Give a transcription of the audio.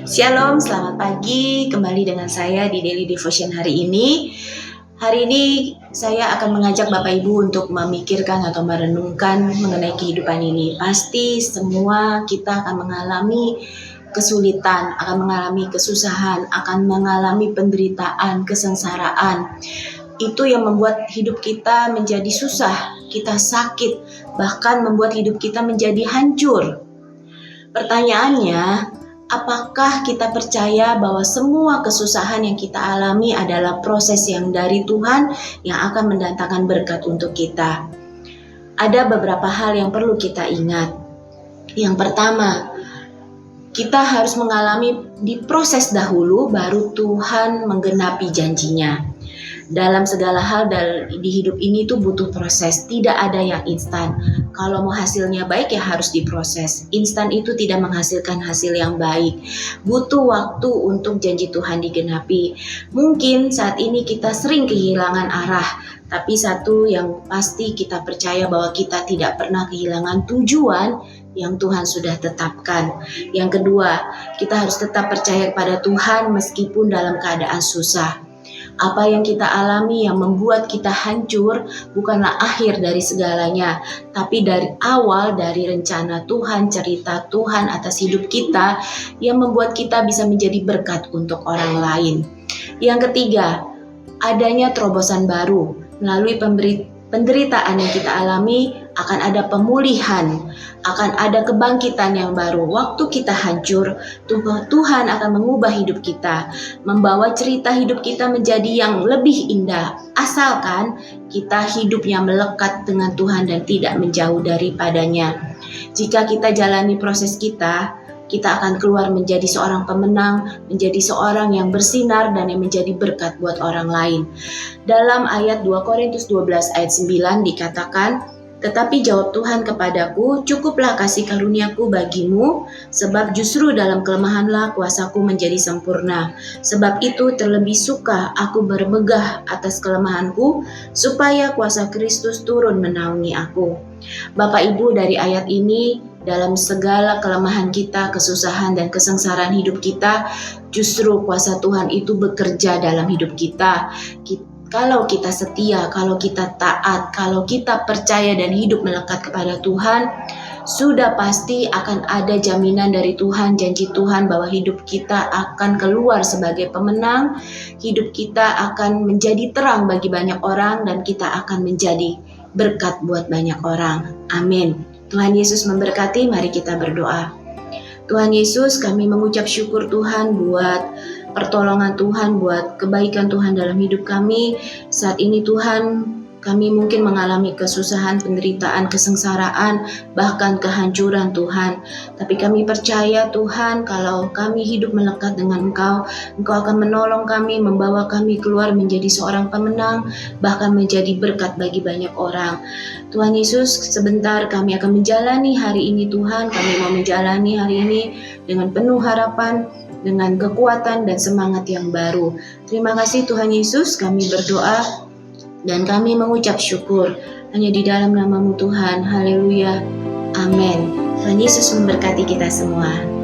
Shalom, selamat pagi. Kembali dengan saya di Daily Devotion hari ini. Hari ini saya akan mengajak Bapak Ibu untuk memikirkan atau merenungkan mengenai kehidupan ini. Pasti semua kita akan mengalami kesulitan, akan mengalami kesusahan, akan mengalami penderitaan, kesengsaraan. Itu yang membuat hidup kita menjadi susah, kita sakit, bahkan membuat hidup kita menjadi hancur. Pertanyaannya, apakah kita percaya bahwa semua kesusahan yang kita alami adalah proses yang dari Tuhan yang akan mendatangkan berkat untuk kita? Ada beberapa hal yang perlu kita ingat. Yang pertama, kita harus mengalami di proses dahulu baru Tuhan menggenapi janjinya. Dalam segala hal di hidup ini tuh butuh proses, tidak ada yang instan. Kalau mau hasilnya baik ya harus diproses. Instan itu tidak menghasilkan hasil yang baik. Butuh waktu untuk janji Tuhan digenapi. Mungkin saat ini kita sering kehilangan arah, tapi satu yang pasti kita percaya bahwa kita tidak pernah kehilangan tujuan yang Tuhan sudah tetapkan. Yang kedua, kita harus tetap percaya kepada Tuhan meskipun dalam keadaan susah. Apa yang kita alami yang membuat kita hancur bukanlah akhir dari segalanya, tapi dari awal dari rencana Tuhan, cerita Tuhan atas hidup kita yang membuat kita bisa menjadi berkat untuk orang lain. Yang ketiga, adanya terobosan baru. Melalui penderitaan yang kita alami akan ada pemulihan, akan ada kebangkitan yang baru. Waktu kita hancur, Tuhan akan mengubah hidup kita, membawa cerita hidup kita menjadi yang lebih indah, asalkan kita hidupnya melekat dengan Tuhan dan tidak menjauh daripadanya. Jika kita jalani proses kita akan keluar menjadi seorang pemenang, menjadi seorang yang bersinar dan yang menjadi berkat buat orang lain. Dalam ayat 2 Korintus 12 ayat 9 dikatakan, "Tetapi jawab Tuhan kepadaku, cukuplah kasih karuniaku bagimu, sebab justru dalam kelemahanlah kuasaku menjadi sempurna. Sebab itu terlebih suka aku bermegah atas kelemahanku, supaya kuasa Kristus turun menaungi aku." Bapak Ibu, dari ayat ini, dalam segala kelemahan kita, kesusahan dan kesengsaraan hidup kita, justru kuasa Tuhan itu bekerja dalam hidup kita. Kalau kita setia, kalau kita taat, kalau kita percaya dan hidup melekat kepada Tuhan, sudah pasti akan ada jaminan dari Tuhan, janji Tuhan bahwa hidup kita akan keluar sebagai pemenang, hidup kita akan menjadi terang bagi banyak orang, dan kita akan menjadi berkat buat banyak orang. Amin. Tuhan Yesus memberkati, mari kita berdoa. Tuhan Yesus, kami mengucap syukur Tuhan buat pertolongan Tuhan, buat kebaikan Tuhan dalam hidup kami. Saat ini Tuhan, kami mungkin mengalami kesusahan, penderitaan, kesengsaraan, bahkan kehancuran Tuhan. Tapi kami percaya Tuhan, kalau kami hidup melekat dengan Engkau, Engkau akan menolong kami, membawa kami keluar menjadi seorang pemenang, bahkan menjadi berkat bagi banyak orang. Tuhan Yesus, sebentar kami akan menjalani hari ini Tuhan. Kami mau menjalani hari ini dengan penuh harapan, dengan kekuatan dan semangat yang baru. Terima kasih Tuhan Yesus, kami berdoa dan kami mengucap syukur hanya di dalam nama-Mu Tuhan. Haleluya. Amin. Tuhan Yesus memberkati kita semua.